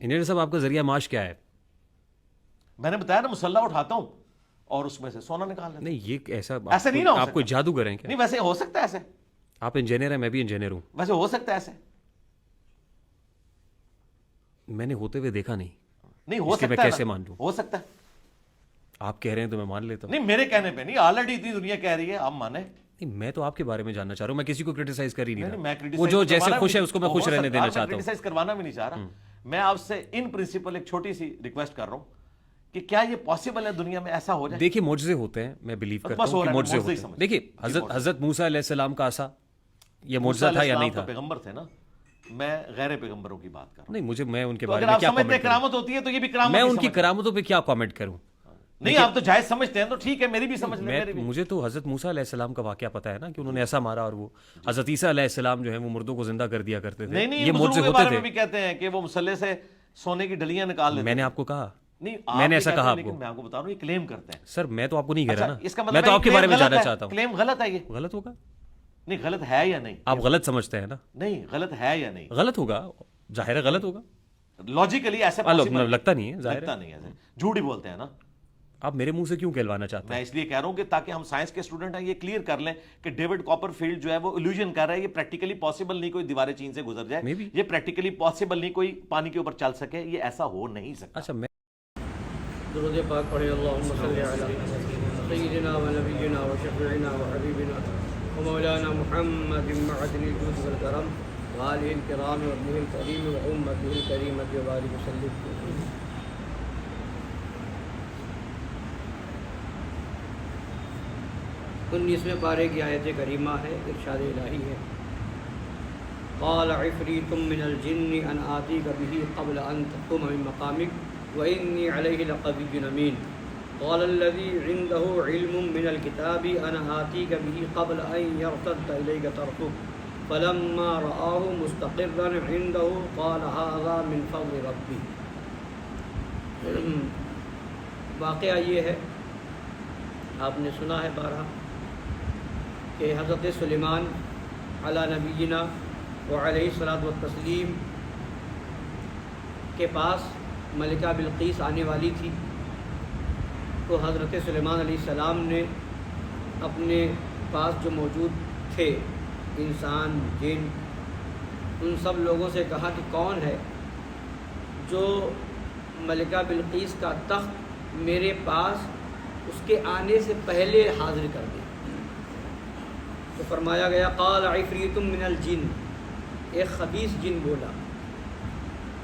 Engineer صاحب آپ کا ذریعہ معاش کیا ہے؟ میں نے بتایا نا مسلح اٹھاتا ہوں اور اس میں سے سونا نکال لیتا ہوں. نہیں یہ ایسا ایسے نہیں نا ہو آپ کوئی جادوگر ہیں کیا؟ نہیں ویسے ہو سکتا ہے ایسے. آپ انجینئر ہیں، میں بھی انجینئر ہوں. ویسے ہو سکتا ہے ایسے. میں نے ہوتے ہوئے دیکھا نہیں. نہیں ہو سکتا ہے. میں کیسے مان لوں؟ ہو سکتا ہے. آپ کہہ رہے ہیں تو میں مان لیتا ہوں. نہیں میرے کہنے پہ نہیں، آلریڈی اتنی دنیا کہہ رہی ہے، آپ مانیں. نہیں میں تو آپ کے بارے میں جاننا چاہ رہا ہوں، میں کسی کو کرٹیسائز کر ہی نہیں میں رہا. وہ جو جیسے خوش ہے اس کو میں خوش رہنے دینا چاہتا ہوں. کرٹیسائز کروانا بھی نہیں چاہ رہا. میں آپ سے ان پرنسپل ایک چھوٹی سی ریکویسٹ کر رہا ہوں کہ کیا یہ پاسبل ہے دنیا میں ایسا ہو جائے؟ دیکھیے معجزے ہوتے ہیں، میں بلیو کرتا ہوں کہ معجزے ہوتے ہیں. دیکھیے حضرت موسیٰ علیہ السلام کا عصا یہ معجزہ تھا یا نہیں تھا؟ پیغمبر تھے نا، میں غیر پیغمبروں کی بات کر رہا ہوں. نہیں میں ان کے بارے میں کیا کامنٹ کرامت ہوتی ہے تو یہ بھی کرامت. میں ان کی کرامتوں پہ کیا کامنٹ کروں؟ نہیں آپ تو جائز سمجھتے ہیں تو ٹھیک ہے، میری بھی سمجھ لیں. مجھے تو حضرت موسیٰ علیہ السلام کا واقعہ پتا ہے نا کہ انہوں نے ایسا مارا اور وہ حضرت عیسیٰ علیہ السلام جو ہے وہ مردوں کو زندہ کر دیا کرتے تھے. نہیں یہ معجزے ہوتے تھے. بھی کہتے ہیں کہ وہ مسلح سے سونے کی ڈلیاں نکال لیتے. میں نے آپ کو کہا نہیں، میں نے ایسا کہا آپ کو؟ میں آپ کو بتا رہا ہوں یہ کلیم کرتے ہیں. سر میں تو آپ کو نہیں کہہ رہا نا، اس کا میں تو آپ کے بارے میں جاننا چاہتا ہوں. کلیم غلط ہے. یہ غلط ہوگا؟ نہیں غلط ہے یا نہیں؟ آپ غلط سمجھتے ہیں نا. نہیں غلط ہے یا نہیں؟ غلط ہوگا، ظاہر ہے غلط ہوگا. لاجیکلی ایسا لگتا نہیں ہے، ظاہر لگتا نہیں ہے. جھوٹ ہی بولتے ہیں نا. آپ میرے منہ سے کیوں کہلوانا چاہتے ہیں؟ میں اس لیے کہہ رہا ہوں کہ تاکہ ہم سائنس کے اسٹوڈنٹ ہیں یہ کلیئر کر لیں کہ ڈیوڈ کاپر فیلڈ جو ہے وہ الوژن کر رہا ہے. یہ پریکٹیکلی پاسبل نہیں کوئی دیوار چین سے گزر جائے. یہ پریکٹیکلی پاسبل نہیں کوئی پانی کے اوپر چل سکے. یہ ایسا ہو نہیں سکتا. اچھا میں درود پاک پڑھیں. اللہم صلی علی سیدنا و نبینا و شفیعنا و حبیبنا و مولانا محمد معدن الجود والکرم و آلہ الکرام و ابنہ الکریم و امتہ الکریمۃ و بارک وسلم. 19ویں پارے کی آیت کریمہ ہے، ارشاد الہی ہے. قال عفریت من الجن ان آتیک بہ قبل ان تقوم من مقامک وانی علیہ لقوی امین. قال الذی عنده علم من الکتاب انا آتیک بہ قبل ان یرتد الیک طرفک فلما رآہ مستقرا عنده قال ھذا من فضل ربی. واقعہ یہ ہے، آپ نے سنا ہے بارہا، کہ حضرت سلیمان علی نبینا و علیہ الصلاۃ والتسلیم کے پاس ملکہ بلقیس آنے والی تھی. تو حضرت سلیمان علیہ السلام نے اپنے پاس جو موجود تھے انسان جن، ان سب لوگوں سے کہا کہ کون ہے جو ملکہ بلقیس کا تخت میرے پاس اس کے آنے سے پہلے حاضر کر دے. تو فرمایا گیا قال عفریت من الجن، ایک خبیث جن بولا،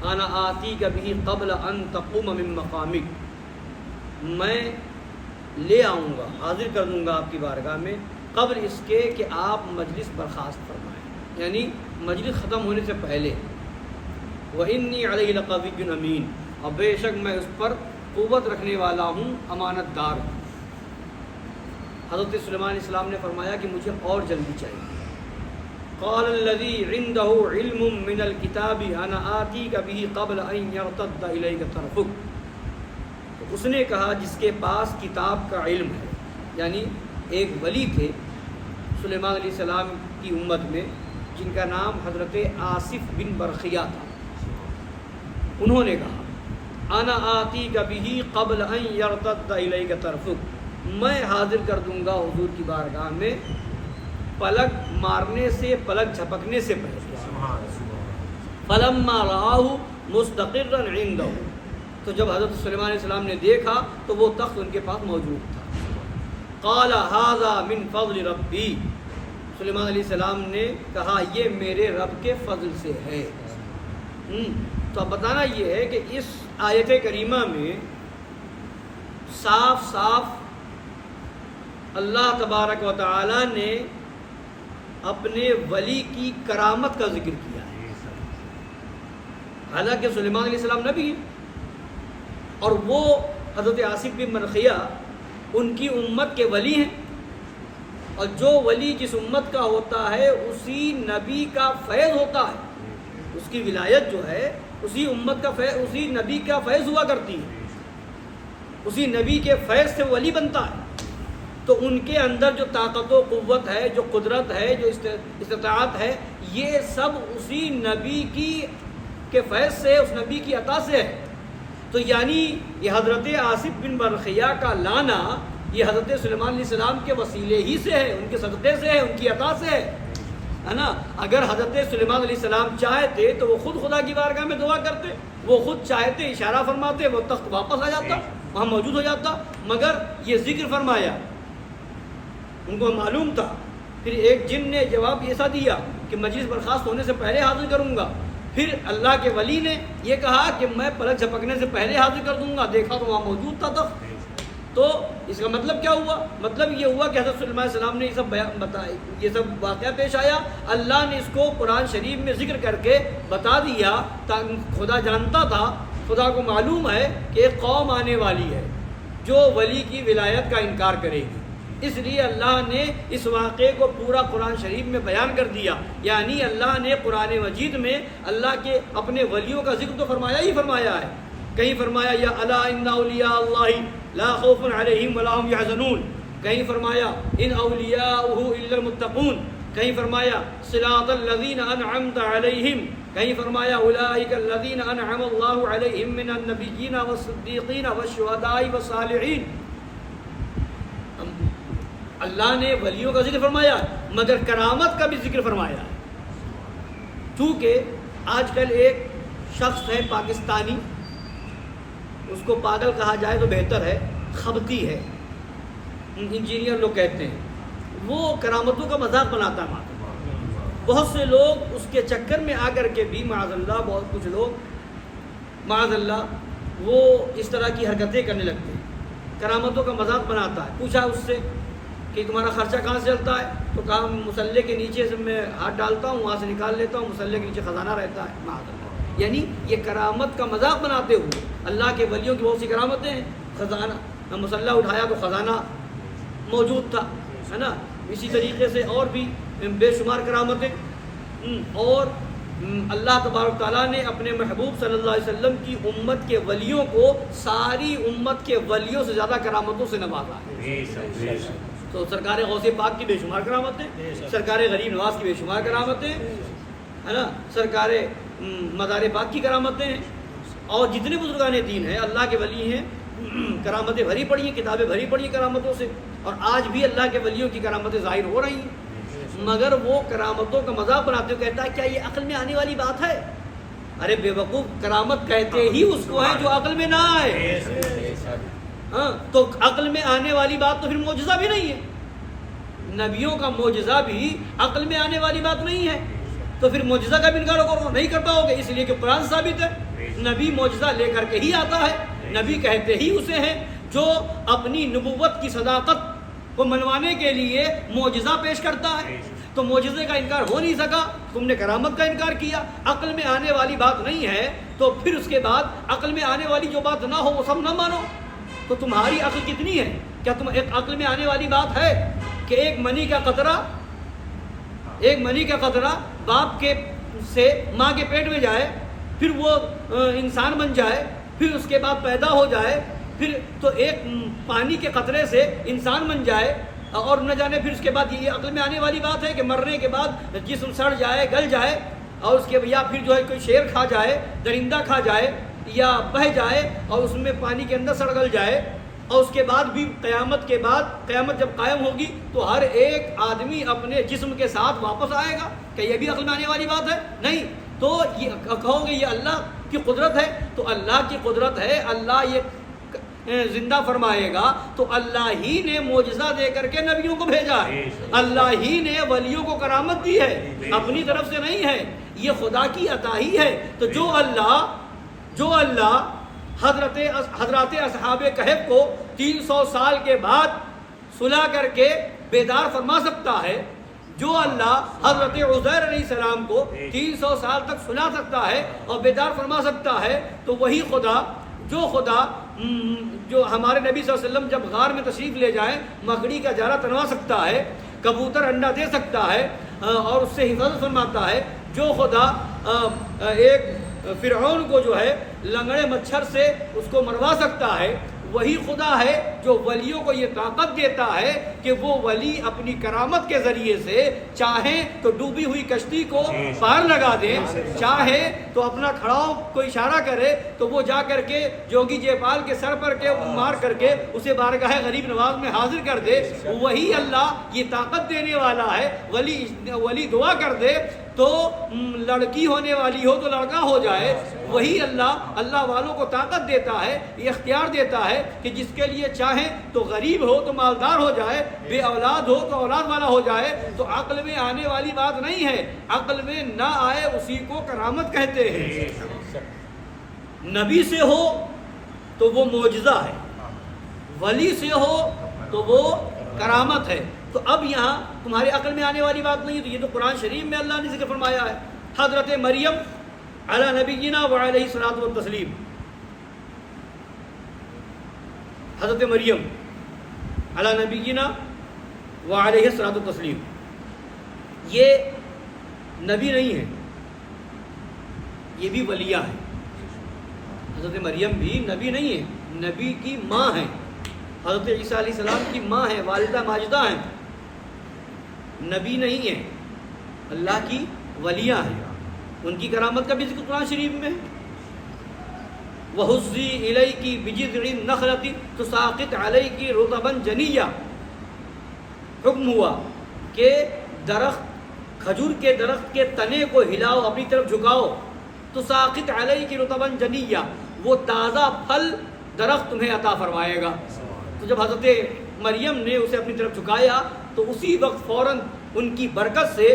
انا آتیک بہ قبل ان تقوم من مقامک، میں لے آؤں گا، حاضر کر دوں گا آپ کی بارگاہ میں قبل اس کے کہ آپ مجلس برخاست فرمائیں، یعنی مجلس ختم ہونے سے پہلے. وانی علیہ لقوی امین، اور بے شک میں اس پر قوت رکھنے والا ہوں، امانت دار ہوں. حضرت سلیمان علیہ السلام نے فرمایا کہ مجھے اور جلدی چاہیے. قال الذی عنده علم من الکتاب انا آتیک بہ قبل ان یرتد الیک طرفک. تو اس نے کہا جس کے پاس کتاب کا علم ہے، یعنی ایک ولی تھے سلیمان علیہ السلام کی امت میں جن کا نام حضرت آصف بن برخیہ تھا. انہوں نے کہا انا آتیک بہ قبل ان یرتد الیک طرفک، میں حاضر کر دوں گا حضور کی بارگاہ میں پلک مارنے سے، پلک جھپکنے سے پہلے. فلما رآہ مستقرا عنده، تو جب حضرت سلیمان علیہ السلام نے دیکھا تو وہ تخت ان کے پاس موجود تھا. قال ھذا من فضل ربی، سلیمان علیہ السلام نے کہا یہ میرے رب کے فضل سے ہے. تو اب بتانا یہ ہے کہ اس آیت کریمہ میں صاف صاف اللہ تبارک و تعالی نے اپنے ولی کی کرامت کا ذکر کیا ہے. حالانکہ سلیمان علیہ السلام نبی اور وہ حضرت آصف بن برخیہ ان کی امت کے ولی ہیں، اور جو ولی جس امت کا ہوتا ہے اسی نبی کا فیض ہوتا ہے. اس کی ولایت جو ہے اسی امت کا فیض، اسی نبی کا فیض ہوا کرتی ہے، اسی نبی کے فیض سے ولی بنتا ہے. تو ان کے اندر جو طاقت و قوت ہے، جو قدرت ہے، جو استطاعت ہے، یہ سب اسی نبی کی کے فیض سے، اس نبی کی عطا سے ہے۔ تو یعنی یہ حضرت آصف بن برقیہ کا لانا یہ حضرت سلیمان علیہ السلام کے وسیلے ہی سے ہے، ان کے صدقے سے ہے، ان کی عطا سے ہے نا۔ اگر حضرت سلیمان علیہ السلام چاہتے تو وہ خود خدا کی بارگاہ میں دعا کرتے، وہ خود چاہتے اشارہ فرماتے، وہ تخت واپس آ جاتا، وہاں موجود ہو جاتا، مگر یہ ذکر فرمایا، ان کو معلوم تھا۔ پھر ایک جن نے جواب ایسا دیا کہ مجلس برخاست ہونے سے پہلے حاضر کروں گا، پھر اللہ کے ولی نے یہ کہا کہ میں پلک جھپکنے سے پہلے حاضر کر دوں گا، دیکھا تو وہاں موجود تھا تخت۔ تو اس کا مطلب کیا ہوا؟ مطلب یہ ہوا کہ حضرت سلیمان علیہ السلام نے یہ سب بتایا، یہ سب واقعہ پیش آیا، اللہ نے اس کو قرآن شریف میں ذکر کر کے بتا دیا، خدا جانتا تھا، خدا کو معلوم ہے کہ ایک قوم آنے والی ہے جو ولی کی ولایت کا انکار کرے گی، اس لیے اللہ نے اس واقعے کو پورا قرآن شریف میں بیان کر دیا۔ یعنی اللہ نے قرآن مجید میں اللہ کے اپنے ولیوں کا ذکر تو فرمایا ہی فرمایا ہے، کہیں فرمایا یا الا ان اولیاء اللہ لا خوف علیہم ولا هم يحزنون، کہیں فرمایا ان اولیاءہ الا المتقون، کہیں فرمایا صراط الذین انعمت علیہم، کہیں فرمایا اولئک الذین انعم اللہ علیہم من النبیین والصدیقین والشہداء والصالحین۔ اللہ نے ولیوں کا ذکر فرمایا مگر کرامت کا بھی ذکر فرمایا ہے۔ چونکہ آج کل ایک شخص ہے پاکستانی، اس کو پاگل کہا جائے تو بہتر ہے، خبتی ہے، انجینئر لوگ کہتے ہیں، وہ کرامتوں کا مذاق بناتا ہے۔ بہت سے لوگ اس کے چکر میں آ کر کے بھی معاذ اللہ، بہت کچھ لوگ معاذ اللہ وہ اس طرح کی حرکتیں کرنے لگتے ہیں، کرامتوں کا مذاق بناتا ہے۔ پوچھا اس سے کہ تمہارا خرچہ کہاں سے چلتا ہے؟ تو کہا مسلح کے نیچے سے میں ہاتھ ڈالتا ہوں، وہاں سے نکال لیتا ہوں، مسلح کے نیچے خزانہ رہتا ہے، معاذ اللہ۔ یعنی یہ کرامت کا مذاق بناتے ہوئے، اللہ کے ولیوں کی بہت سی کرامتیں ہیں، خزانہ مسلح اٹھایا تو خزانہ موجود تھا، ہے نا۔ اسی طریقے سے اور بھی بے شمار کرامتیں، اور اللہ تبارک تعالیٰ نے اپنے محبوب صلی اللہ علیہ وسلم کی امت کے ولیوں کو ساری امت کے ولیوں سے زیادہ کرامتوں سے نوازا ہے۔ تو سرکار غوث پاک کی بے شمار کرامتیں، سرکار غریب نواز کی بے شمار کرامتیں، ہے نا، سرکار مزار پاک کی کرامتیں ہیں، اور جتنے بزرگان دین ہیں، اللہ کے ولی ہیں، کرامتیں بھری پڑی ہیں، کتابیں بھری پڑی ہیں کرامتوں سے، اور آج بھی اللہ کے ولیوں کی کرامتیں ظاہر ہو رہی ہیں، مگر وہ کرامتوں کا مذاق بناتے ہوئے کہتا ہے کیا یہ عقل میں آنے والی بات ہے؟ ارے بے وقوف، کرامت کہتے ہی اس کو ہے جو عقل میں نہ آئے، ہاں، تو عقل میں آنے والی بات تو پھر معجزہ بھی نہیں ہے، نبیوں کا معجزہ بھی عقل میں آنے والی بات نہیں ہے، تو پھر معجزہ کا بھی انکار کرو نہیں کر پاؤ گے، اس لیے کہ قرآن ثابت ہے، نبی معجزہ لے کر کے ہی آتا ہے، نبی کہتے ہی اسے ہیں جو اپنی نبوت کی صداقت کو منوانے کے لیے معجزہ پیش کرتا ہے، تو معجزے کا انکار ہو نہیں سکا، تم نے کرامت کا انکار کیا، عقل میں آنے والی بات نہیں ہے، تو پھر اس کے بعد عقل میں آنے والی جو بات نہ ہو وہ سب نہ مانو، تو تمہاری عقل کتنی ہے؟ کیا تم ایک عقل میں آنے والی بات ہے کہ ایک منی کا قطرہ باپ کے سے ماں کے پیٹ میں جائے، پھر وہ انسان بن جائے، پھر اس کے بعد پیدا ہو جائے، پھر تو ایک پانی کے قطرے سے انسان بن جائے، اور نہ جانے پھر اس کے بعد یہ عقل میں آنے والی بات ہے کہ مرنے کے بعد جسم سڑ جائے، گل جائے، اور اس کے یا پھر جو ہے کوئی شیر کھا جائے، درندہ کھا جائے، یا بہہ جائے اور اس میں پانی کے اندر سڑ گل جائے، اور اس کے بعد بھی قیامت کے بعد، قیامت جب قائم ہوگی تو ہر ایک آدمی اپنے جسم کے ساتھ واپس آئے گا، کہ یہ بھی عقل میں آنے والی بات ہے؟ نہیں، تو یہ کہو گے یہ اللہ کی قدرت ہے، تو اللہ کی قدرت ہے، اللہ یہ زندہ فرمائے گا، تو اللہ ہی نے معجزہ دے کر کے نبیوں کو بھیجا ہے، اللہ ہی نے ولیوں کو کرامت دی ہے، اپنی طرف سے نہیں ہے، یہ خدا کی عطا ہی ہے۔ تو جو اللہ حضرات اصحاب کہف کو 300 سال کے بعد سلا کر کے بیدار فرما سکتا ہے، جو اللہ حضرت عزیر علیہ السلام کو 300 سال تک سلا سکتا ہے اور بیدار فرما سکتا ہے، تو وہی خدا جو ہمارے نبی صلی اللہ علیہ وسلم جب غار میں تشریف لے جائیں مکڑی کا جارہ تنوا سکتا ہے، کبوتر انڈا دے سکتا ہے اور اس سے حفاظت فرماتا ہے، جو خدا ایک فرعون کو جو ہے لنگڑے مچھر سے اس کو مروا سکتا ہے، وہی خدا ہے جو ولیوں کو یہ طاقت دیتا ہے کہ وہ ولی اپنی کرامت کے ذریعے سے چاہیں تو ڈوبی ہوئی کشتی کو پار لگا دیں، چاہے تو اپنا کھڑاؤ کو اشارہ کرے تو وہ جا کر کے جوگی جے پال کے سر پر کے مار کر کے اسے بارگاہ غریب نواز میں حاضر کر دے۔ وہی اللہ یہ طاقت دینے والا ہے۔ ولی دعا کر دے تو لڑکی ہونے والی ہو تو لڑکا ہو جائے۔ وہی اللہ والوں کو طاقت دیتا ہے، یہ اختیار دیتا ہے کہ جس کے لیے چاہیں تو غریب ہو تو مالدار ہو جائے، بے اولاد ہو تو اولاد والا ہو جائے۔ تو عقل میں آنے والی بات نہیں ہے، عقل میں نہ آئے اسی کو کرامت کہتے ہیں۔ نبی سے ہو تو وہ معجزہ ہے، ولی سے ہو تو وہ کرامت ہے۔ تو اب یہاں تمہارے عقل میں آنے والی بات نہیں، تو یہ تو قرآن شریف میں اللہ نے ذکر فرمایا ہے۔ حضرت مریم علی نبینا وعلیہ الصلوۃ والتسلیم، حضرت مریم علی نبینا وعلیہ الصلوۃ والتسلیم، یہ نبی نہیں ہے، یہ بھی ولیہ ہے۔ حضرت مریم بھی نبی نہیں ہے، نبی کی ماں ہے، حضرت عیسیٰ علیہ السلام کی ماں ہے، والدہ ماجدہ ہیں، نبی نہیں ہے، اللہ کی ولیہ ہیں۔ ان کی کرامت کا بھی ذکر قرآن شریف میں ہے۔ وَهُزِّي إِلَيْكِ بِجِذْعِ النَّخْلَةِ تُسَاقِطْ عَلَيْكِ رُطَبًا جَنِيًّا، حکم ہوا کہ کھجور کے درخت کے تنے کو ہلاؤ، اپنی طرف جھکاؤ، تُسَاقِطْ عَلَيْكِ رُطَبًا جَنِيًّا، وہ تازہ پھل درخت تمہیں عطا فرمائے گا۔ تو جب حضرت مریم نے اسے اپنی طرف جھکایا تو اسی وقت فوراً ان کی برکت سے،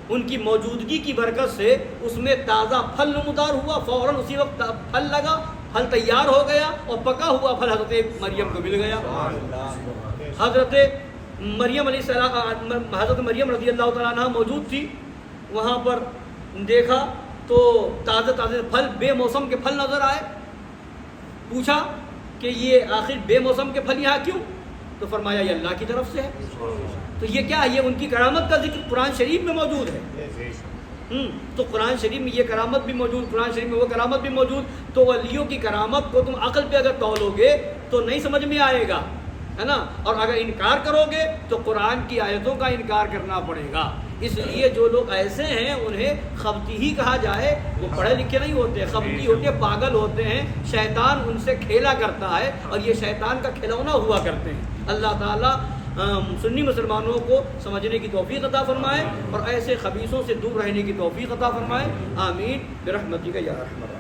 ان کی موجودگی کی برکت سے اس میں تازہ پھل نمودار ہوا، فوراً اسی وقت پھل لگا، پھل تیار ہو گیا اور پکا ہوا پھل حضرت مریم کو مل گیا۔ حضرت مریم علیہ السلام، حضرت مریم رضی اللہ تعالیٰ عنہ موجود تھی، وہاں پر دیکھا تو تازہ تازہ پھل، بے موسم کے پھل نظر آئے۔ پوچھا کہ یہ آخر بے موسم کے پھل یہاں کیوں؟ تو فرمایا یہ اللہ کی طرف سے ہے۔ تو یہ کیا ہے؟ یہ ان کی کرامت کا ذکر قرآن شریف میں موجود ہے۔ تو قرآن شریف میں یہ کرامت بھی موجود، قرآن شریف میں وہ کرامت بھی موجود۔ تو ولیوں کی کرامت کو تم عقل پہ اگر تولو گے تو نہیں سمجھ میں آئے گا، ہے نا، اور اگر انکار کرو گے تو قرآن کی آیتوں کا انکار کرنا پڑے گا۔ اس لیے جو لوگ ایسے ہیں انہیں خبتی ہی کہا جائے، وہ پڑھے لکھے نہیں ہوتے، خبتی ہوتے ہیں، پاگل ہوتے ہیں، شیطان ان سے کھیلا کرتا ہے اور یہ شیطان کا کھلونا ہوا کرتے ہیں۔ اللہ تعالیٰ سنی مسلمانوں کو سمجھنے کی توفیق عطا فرمائے اور ایسے خبیثوں سے دور رہنے کی توفیق عطا فرمائے۔ آمین برحمتک یا ارحم الراحمین۔